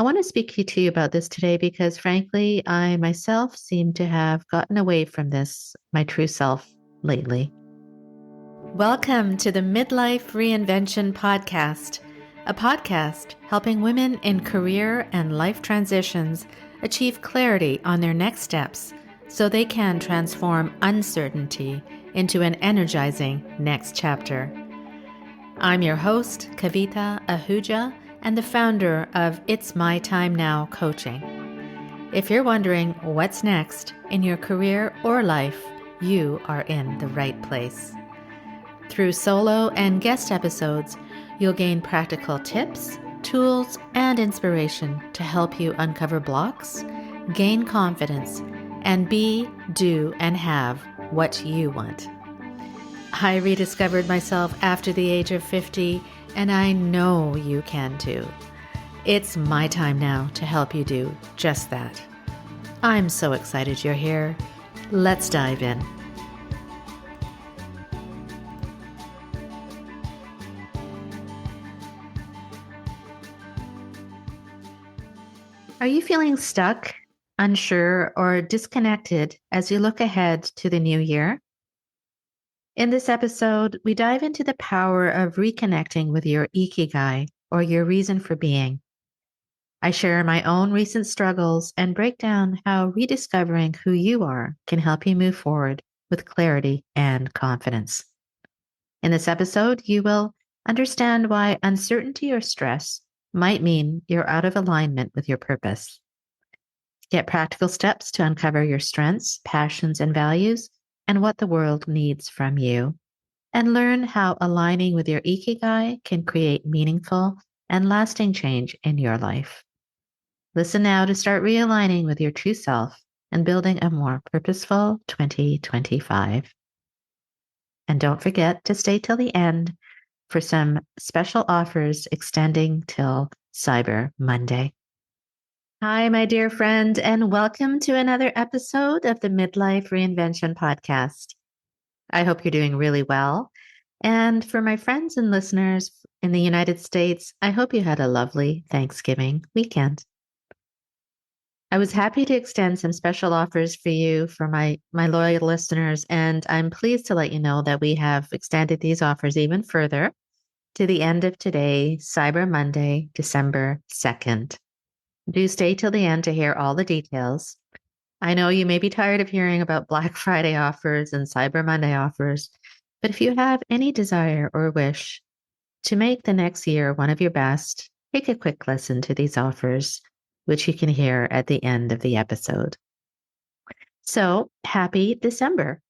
I want to speak to you about this today because, frankly, I myself seem to have gotten away from my true self, lately. Welcome to the Midlife Reinvention Podcast, a podcast helping women in career and life transitions achieve clarity on their next steps so they can transform uncertainty into an energizing next chapter. I'm your host, Kavita Ahuja, and the founder of It's My Time Now Coaching. If you're wondering what's next in your career or life, you are in the right place. Through solo and guest episodes, you'll gain practical tips, tools, and inspiration to help you uncover blocks, gain confidence, and be, do, and have what you want. I rediscovered myself after the age of 50, and I know you can too. It's my time now to help you do just that. I'm so excited you're here. Let's dive in. Are you feeling stuck, unsure, or disconnected as you look ahead to the new year? In this episode, we dive into the power of reconnecting with your Ikigai, or your reason for being. I share my own recent struggles and break down how rediscovering who you are can help you move forward with clarity and confidence. In this episode, you will understand why uncertainty or stress might mean you're out of alignment with your purpose. Get practical steps to uncover your strengths, passions, and values, and what the world needs from you. And learn how aligning with your Ikigai can create meaningful and lasting change in your life. Listen now to start realigning with your true self and building a more purposeful 2025. And don't forget to stay till the end for some special offers extending till Cyber Monday. Hi, my dear friend, and welcome to another episode of the Midlife Reinvention Podcast. I hope you're doing really well. And for my friends and listeners in the United States, I hope you had a lovely Thanksgiving weekend. I was happy to extend some special offers for you for my loyal listeners, and I'm pleased to let you know that we have extended these offers even further to the end of today, Cyber Monday, December 2nd. Do stay till the end to hear all the details. I know you may be tired of hearing about Black Friday offers and Cyber Monday offers, but if you have any desire or wish to make the next year one of your best, take a quick listen to these offers, which you can hear at the end of the episode. So, happy December.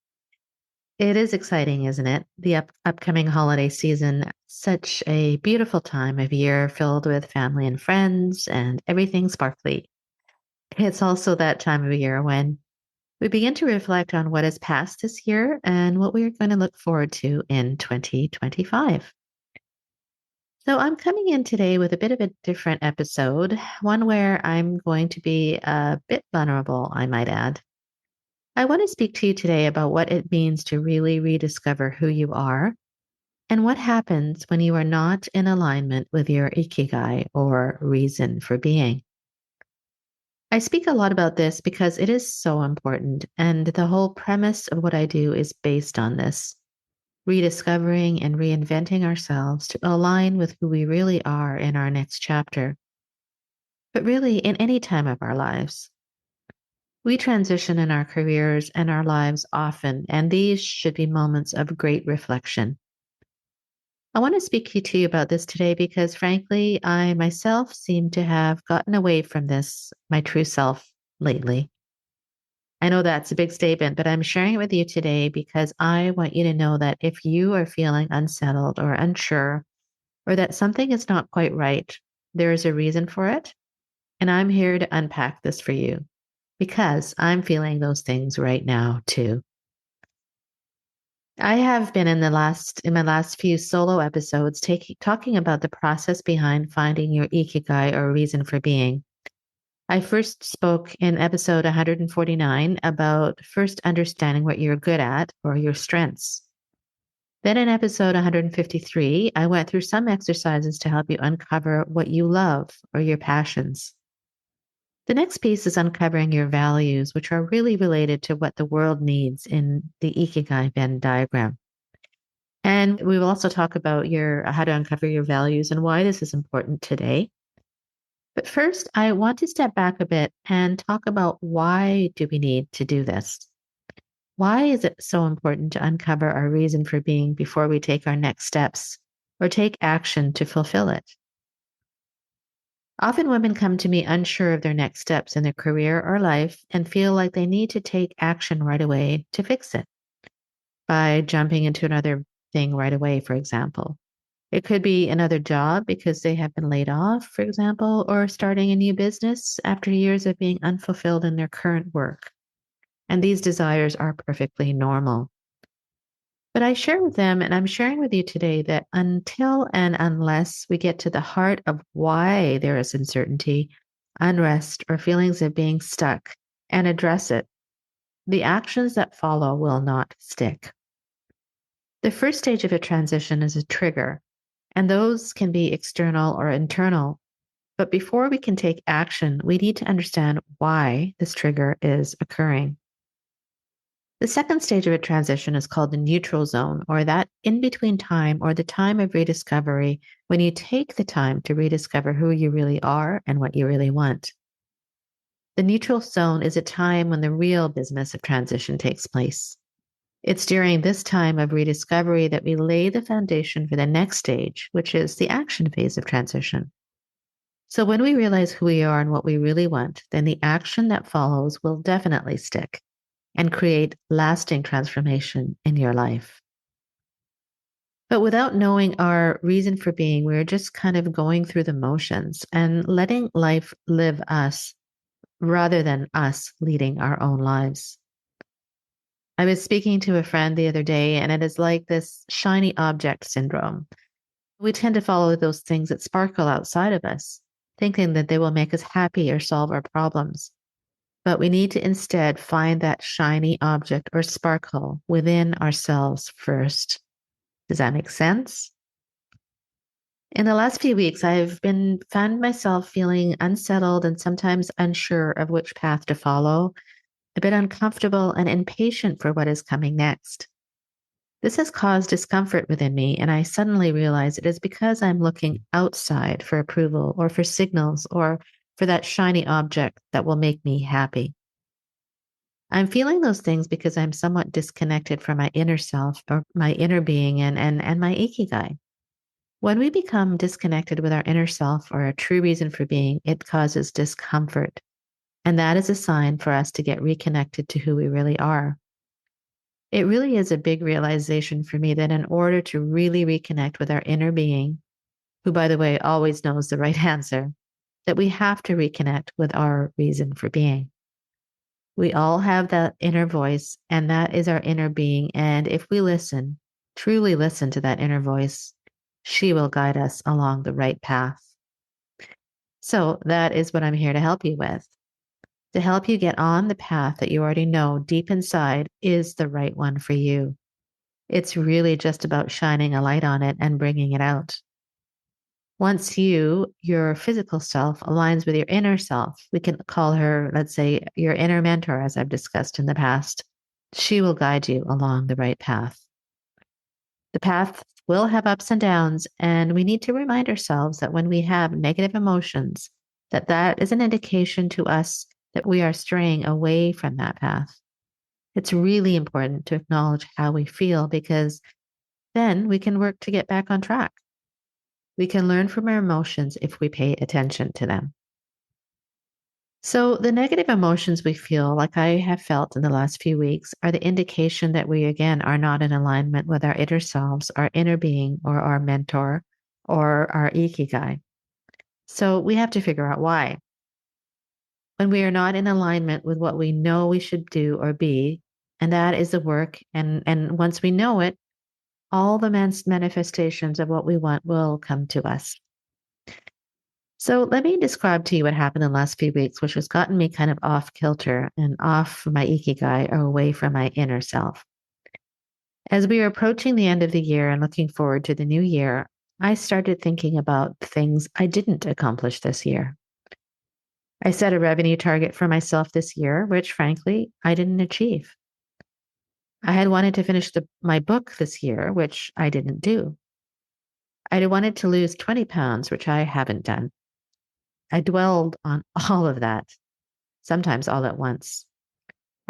It is exciting, isn't it? The upcoming holiday season, such a beautiful time of year filled with family and friends and everything sparkly. It's also that time of year when we begin to reflect on what has passed this year and what we are going to look forward to in 2025. So I'm coming in today with a bit of a different episode, one where I'm going to be a bit vulnerable, I might add. I want to speak to you today about what it means to really rediscover who you are and what happens when you are not in alignment with your Ikigai, or reason for being. I speak a lot about this because it is so important, and the whole premise of what I do is based on this, rediscovering and reinventing ourselves to align with who we really are in our next chapter, but really in any time of our lives. We transition in our careers and our lives often, and these should be moments of great reflection. I want to speak to you about this today because, frankly, I myself seem to have gotten away from my true self, lately. I know that's a big statement, but I'm sharing it with you today because I want you to know that if you are feeling unsettled or unsure, or that something is not quite right, there is a reason for it. And I'm here to unpack this for you because I'm feeling those things right now too. I have been in my last few solo episodes talking about the process behind finding your Ikigai, or reason for being. I first spoke in episode 149 about first understanding what you're good at, or your strengths. Then in episode 153, I went through some exercises to help you uncover what you love, or your passions. The next piece is uncovering your values, which are really related to what the world needs in the Ikigai Venn diagram. And we will also talk about your how to uncover your values and why this is important today. But first, I want to step back a bit and talk about why do we need to do this? Why is it so important to uncover our reason for being before we take our next steps or take action to fulfill it? Often women come to me unsure of their next steps in their career or life and feel like they need to take action right away to fix it by jumping into another thing right away, for example. It could be another job because they have been laid off, for example, or starting a new business after years of being unfulfilled in their current work. And these desires are perfectly normal. But I share with them, and I'm sharing with you today, that until and unless we get to the heart of why there is uncertainty, unrest, or feelings of being stuck and address it, the actions that follow will not stick. The first stage of a transition is a trigger, and those can be external or internal. But before we can take action, we need to understand why this trigger is occurring. The second stage of a transition is called the neutral zone, or that in between time, or the time of rediscovery, when you take the time to rediscover who you really are and what you really want. The neutral zone is a time when the real business of transition takes place. It's during this time of rediscovery that we lay the foundation for the next stage, which is the action phase of transition. So when we realize who we are and what we really want, then the action that follows will definitely stick and create lasting transformation in your life. But without knowing our reason for being, we're just kind of going through the motions and letting life live us rather than us leading our own lives. I was speaking to a friend the other day, and it is like this shiny object syndrome. We tend to follow those things that sparkle outside of us, thinking that they will make us happy or solve our problems. But we need to instead find that shiny object or sparkle within ourselves first. Does that make sense? In the last few weeks, I've been found myself feeling unsettled and sometimes unsure of which path to follow, a bit uncomfortable and impatient for what is coming next. This has caused discomfort within me, and I suddenly realize it is because I'm looking outside for approval or for signals or for that shiny object that will make me happy. I'm feeling those things because I'm somewhat disconnected from my inner self or my inner being and my ikigai. When we become disconnected with our inner self or a true reason for being, it causes discomfort. And that is a sign for us to get reconnected to who we really are. It really is a big realization for me that in order to really reconnect with our inner being, who, by the way, always knows the right answer, that we have to reconnect with our reason for being. We all have that inner voice, and that is our inner being. And if we listen, truly listen to that inner voice, she will guide us along the right path. So that is what I'm here to help you with, to help you get on the path that you already know deep inside is the right one for you. It's really just about shining a light on it and bringing it out. Once your physical self, aligns with your inner self, we can call her, let's say, your inner mentor, as I've discussed in the past. She will guide you along the right path. The path will have ups and downs, and we need to remind ourselves that when we have negative emotions, that is an indication to us that we are straying away from that path. It's really important to acknowledge how we feel because then we can work to get back on track. We can learn from our emotions if we pay attention to them. So, the negative emotions we feel, like I have felt in the last few weeks, are the indication that we, again, are not in alignment with our inner selves, our inner being, or our mentor, or our ikigai. So, we have to figure out why. When we are not in alignment with what we know we should do or be, and that is the work, and once we know it, all the manifestations of what we want will come to us. So let me describe to you what happened in the last few weeks, which has gotten me kind of off kilter and off my ikigai or away from my inner self. As we are approaching the end of the year and looking forward to the new year, I started thinking about things I didn't accomplish this year. I set a revenue target for myself this year, which frankly, I didn't achieve. I had wanted to finish my book this year, which I didn't do. I wanted to lose 20 pounds, which I haven't done. I dwelled on all of that, sometimes all at once.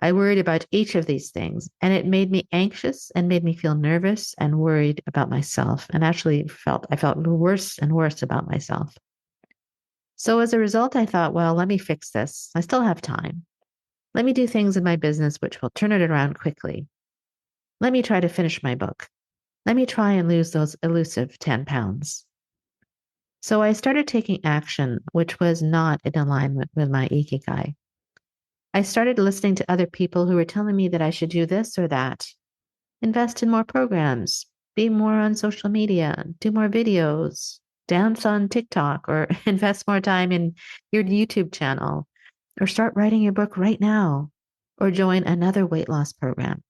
I worried about each of these things, and it made me anxious and made me feel nervous and worried about myself, and actually I felt worse and worse about myself. So as a result, I thought, well, let me fix this. I still have time. Let me do things in my business which will turn it around quickly. Let me try to finish my book. Let me try and lose those elusive 10 pounds. So I started taking action, which was not in alignment with my Ikigai. I started listening to other people who were telling me that I should do this or that, invest in more programs, be more on social media, do more videos, dance on TikTok, or invest more time in your YouTube channel, or start writing your book right now, or join another weight loss program.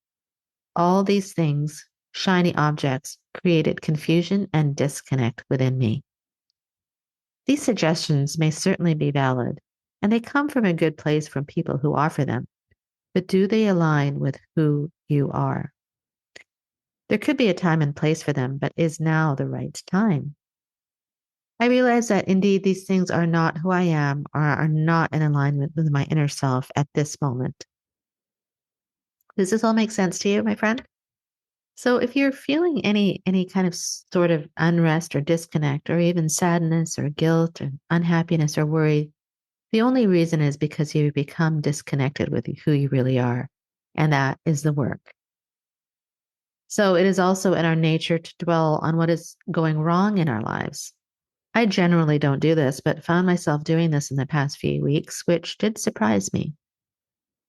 All these things, shiny objects, created confusion and disconnect within me. These suggestions may certainly be valid, and they come from a good place from people who offer them, but do they align with who you are? There could be a time and place for them, but is now the right time? I realize that indeed these things are not who I am or are not in alignment with my inner self at this moment. Does this all make sense to you, my friend? So if you're feeling any kind of sort of unrest or disconnect or even sadness or guilt or unhappiness or worry, the only reason is because you become disconnected with who you really are. And that is the work. So it is also in our nature to dwell on what is going wrong in our lives. I generally don't do this, but found myself doing this in the past few weeks, which did surprise me.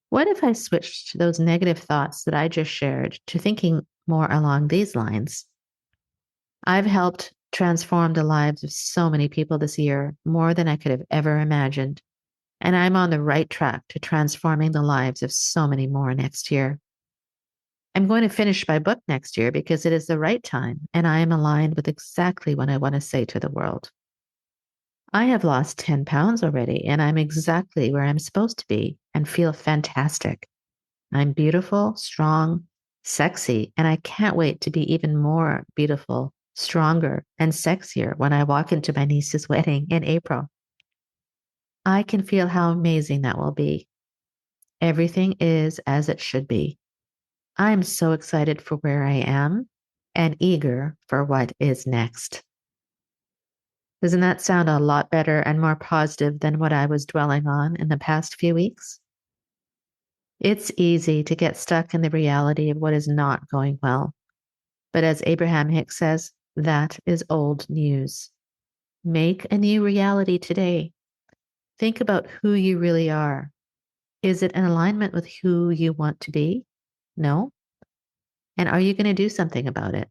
What if I switched those negative thoughts that I just shared to thinking more along these lines? I've helped transform the lives of so many people this year, more than I could have ever imagined. And I'm on the right track to transforming the lives of so many more next year. I'm going to finish my book next year because it is the right time and I am aligned with exactly what I want to say to the world. I have lost 10 pounds already and I'm exactly where I'm supposed to be and feel fantastic. I'm beautiful, strong, sexy, and I can't wait to be even more beautiful, stronger, and sexier when I walk into my niece's wedding in April. I can feel how amazing that will be. Everything is as it should be. I am so excited for where I am and eager for what is next. Doesn't that sound a lot better and more positive than what I was dwelling on in the past few weeks? It's easy to get stuck in the reality of what is not going well. But as Abraham Hicks says, that is old news. Make a new reality today. Think about who you really are. Is it in alignment with who you want to be? No? And are you going to do something about it?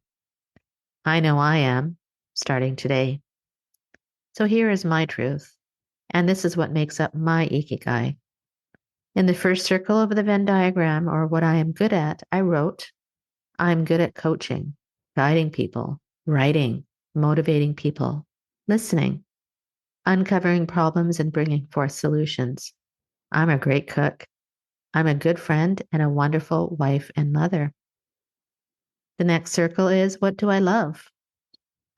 I know I am, starting today. So here is my truth, and this is what makes up my Ikigai. In the first circle of the Venn diagram, or what I am good at, I wrote, I'm good at coaching, guiding people, writing, motivating people, listening, uncovering problems and bringing forth solutions. I'm a great cook. I'm a good friend and a wonderful wife and mother. The next circle is, what do I love?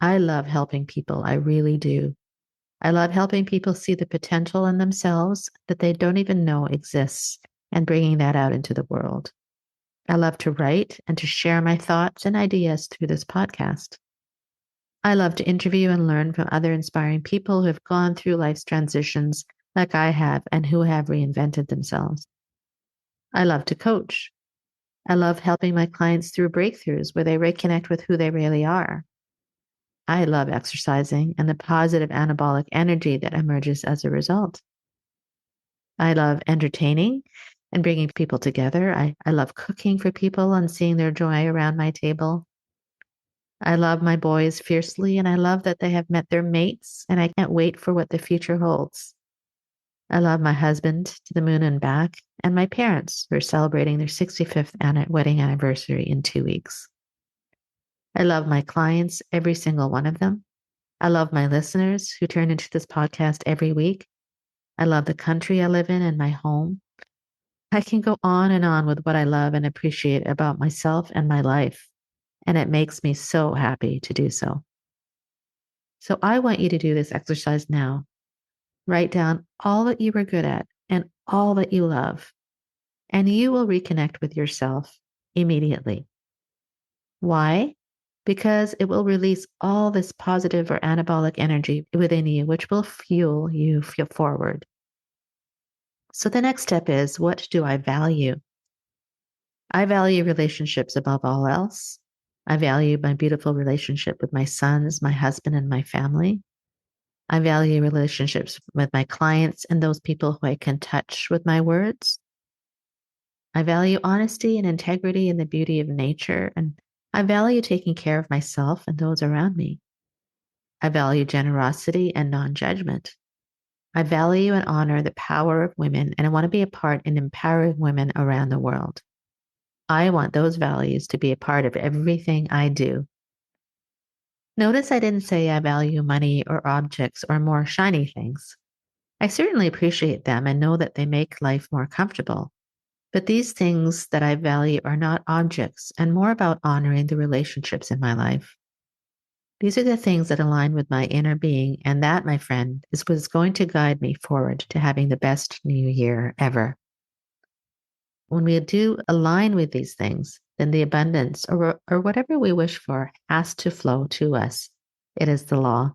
I love helping people. I really do. I love helping people see the potential in themselves that they don't even know exists and bringing that out into the world. I love to write and to share my thoughts and ideas through this podcast. I love to interview and learn from other inspiring people who have gone through life's transitions like I have and who have reinvented themselves. I love to coach. I love helping my clients through breakthroughs where they reconnect with who they really are. I love exercising and the positive anabolic energy that emerges as a result. I love entertaining and bringing people together. I love cooking for people and seeing their joy around my table. I love my boys fiercely, and I love that they have met their mates, and I can't wait for what the future holds. I love my husband to the moon and back, and my parents who are celebrating their 65th wedding anniversary in 2 weeks. I love my clients, every single one of them. I love my listeners who turn into this podcast every week. I love the country I live in and my home. I can go on and on with what I love and appreciate about myself and my life, and it makes me so happy to do so. So I want you to do this exercise now. Write down all that you are good at and all that you love, and you will reconnect with yourself immediately. Why? Because it will release all this positive or anabolic energy within you, which will fuel you feel forward. So the next step is, what do I value? I value relationships above all else. I value my beautiful relationship with my sons, my husband, and my family. I value relationships with my clients and those people who I can touch with my words. I value honesty and integrity and the beauty of nature. And I value taking care of myself and those around me. I value generosity and non judgment. I value and honor the power of women, and I want to be a part in empowering women around the world. I want those values to be a part of everything I do. Notice I didn't say I value money or objects or more shiny things. I certainly appreciate them and know that they make life more comfortable. But these things that I value are not objects and more about honoring the relationships in my life. These are the things that align with my inner being, and that, my friend, is what's going to guide me forward to having the best new year ever. When we do align with these things, then the abundance or whatever we wish for has to flow to us. It is the law.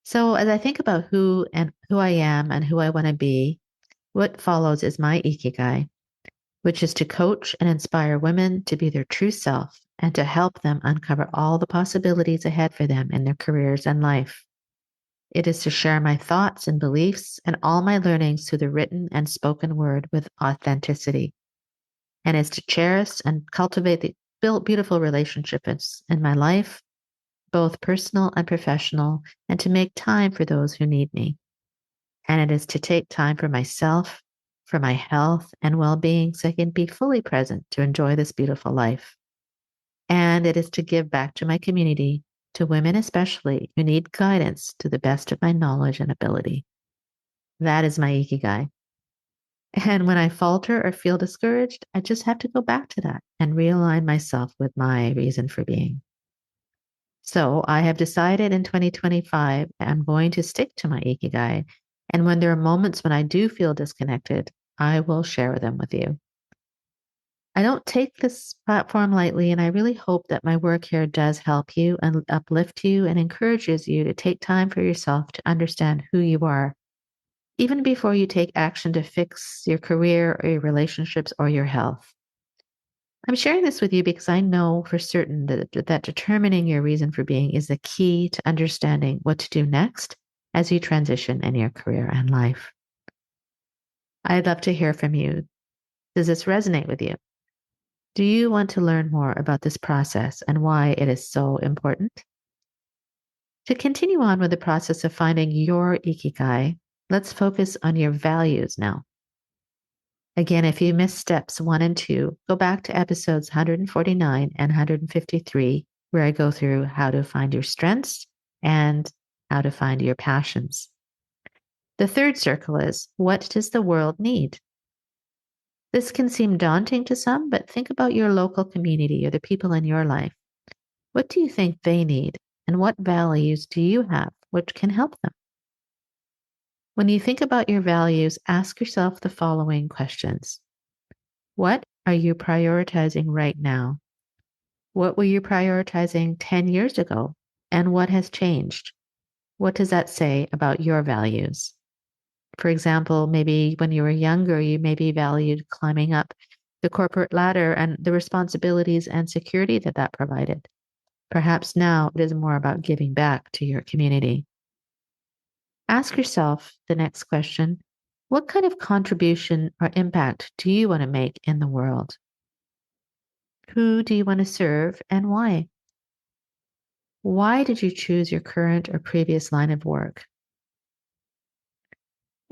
So as I think about who I am and who I want to be, what follows is my Ikigai, which is to coach and inspire women to be their true self and to help them uncover all the possibilities ahead for them in their careers and life. It is to share my thoughts and beliefs and all my learnings through the written and spoken word with authenticity, and is to cherish and cultivate the beautiful relationships in my life, both personal and professional, and to make time for those who need me. And it is to take time for myself, for my health and well being, so I can be fully present to enjoy this beautiful life. And it is to give back to my community, to women especially, who need guidance to the best of my knowledge and ability. That is my Ikigai. And when I falter or feel discouraged, I just have to go back to that and realign myself with my reason for being. So I have decided in 2025, I'm going to stick to my Ikigai. And when there are moments when I do feel disconnected, I will share them with you. I don't take this platform lightly, and I really hope that my work here does help you and uplift you and encourages you to take time for yourself to understand who you are, even before you take action to fix your career or your relationships or your health. I'm sharing this with you because I know for certain that determining your reason for being is the key to understanding what to do next as you transition in your career and life. I'd love to hear from you. Does this resonate with you? Do you want to learn more about this process and why it is so important? To continue on with the process of finding your Ikigai, let's focus on your values now. Again, if you missed steps 1 and 2, go back to episodes 149 and 153, where I go through how to find your strengths and how to find your passions. The third circle is, what does the world need? This can seem daunting to some, but think about your local community or the people in your life. What do you think they need? And what values do you have which can help them? When you think about your values, ask yourself the following questions. What are you prioritizing right now? What were you prioritizing 10 years ago? And what has changed? What does that say about your values? For example, maybe when you were younger, you maybe valued climbing up the corporate ladder and the responsibilities and security that that provided. Perhaps now it is more about giving back to your community. Ask yourself the next question. What kind of contribution or impact do you want to make in the world? Who do you want to serve and why? Why did you choose your current or previous line of work?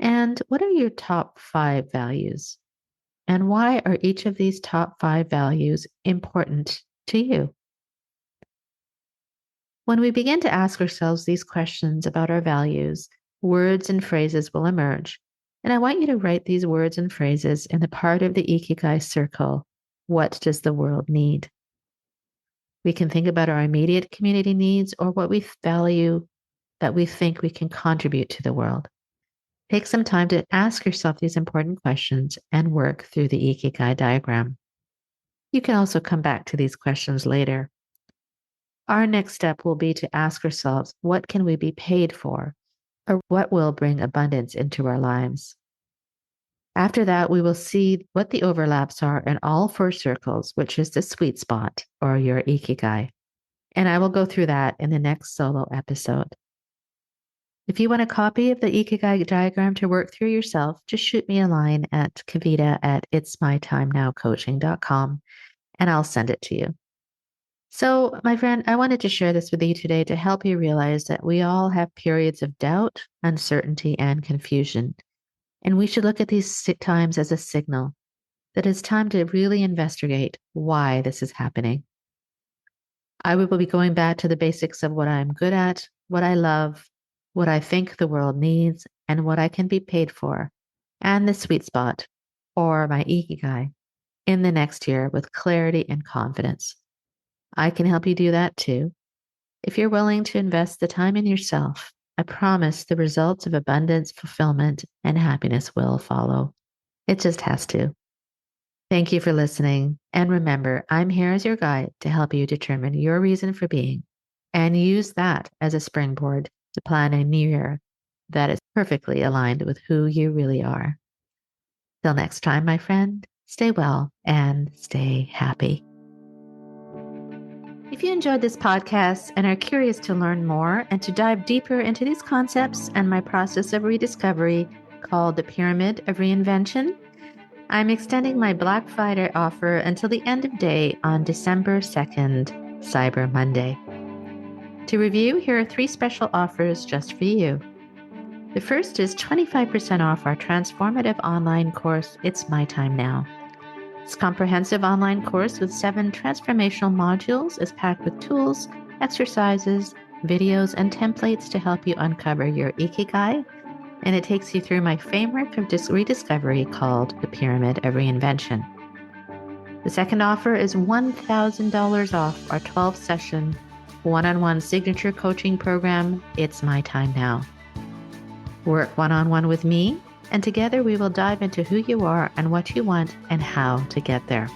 And what are your top 5 values? And why are each of these top 5 values important to you? When we begin to ask ourselves these questions about our values, words and phrases will emerge. And I want you to write these words and phrases in the part of the Ikigai circle. What does the world need? We can think about our immediate community needs or what we value that we think we can contribute to the world. Take some time to ask yourself these important questions and work through the Ikigai diagram. You can also come back to these questions later. Our next step will be to ask ourselves, what can we be paid for? Or what will bring abundance into our lives? After that, we will see what the overlaps are in all 4 circles, which is the sweet spot or your Ikigai. And I will go through that in the next solo episode. If you want a copy of the Ikigai diagram to work through yourself, just shoot me a line at kavita@itsmytimenowcoaching.com and I'll send it to you. So, my friend, I wanted to share this with you today to help you realize that we all have periods of doubt, uncertainty, and confusion. And we should look at these times as a signal that it's time to really investigate why this is happening. I will be going back to the basics of what I'm good at, what I love, what I think the world needs, and what I can be paid for, and the sweet spot, or my Ikigai, in the next year with clarity and confidence. I can help you do that too. If you're willing to invest the time in yourself, I promise the results of abundance, fulfillment, and happiness will follow. It just has to. Thank you for listening. And remember, I'm here as your guide to help you determine your reason for being and use that as a springboard to plan a new year that is perfectly aligned with who you really are. Till next time, my friend, stay well and stay happy. If you enjoyed this podcast and are curious to learn more and to dive deeper into these concepts and my process of rediscovery called the Pyramid of Reinvention, I'm extending my Black Friday offer until the end of day on December 2nd, Cyber Monday. To review, here are 3 special offers just for you. The first is 25% off our transformative online course, It's My Time Now. This comprehensive online course with 7 transformational modules is packed with tools, exercises, videos, and templates to help you uncover your Ikigai, and it takes you through my framework of rediscovery called the Pyramid of Reinvention. The second offer is $1,000 off our 12-session one-on-one signature coaching program, It's My Time Now. Work one-on-one with me, and together we will dive into who you are and what you want and how to get there.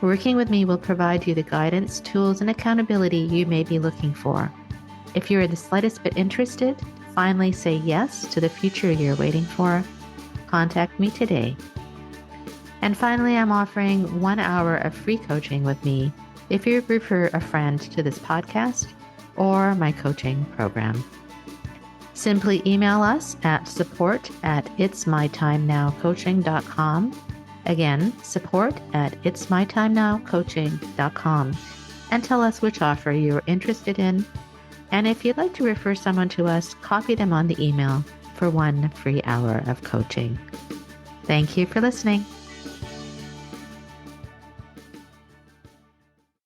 Working with me will provide you the guidance, tools, and accountability you may be looking for. If you're the slightest bit interested, finally say yes to the future you're waiting for, contact me today. And finally, I'm offering 1 hour of free coaching with me if you refer a friend to this podcast or my coaching program. Simply email us at support@itsmytimenowcoaching.com. Again, support@itsmytimenowcoaching.com, and tell us which offer you're interested in. And if you'd like to refer someone to us, copy them on the email for 1 free hour of coaching. Thank you for listening.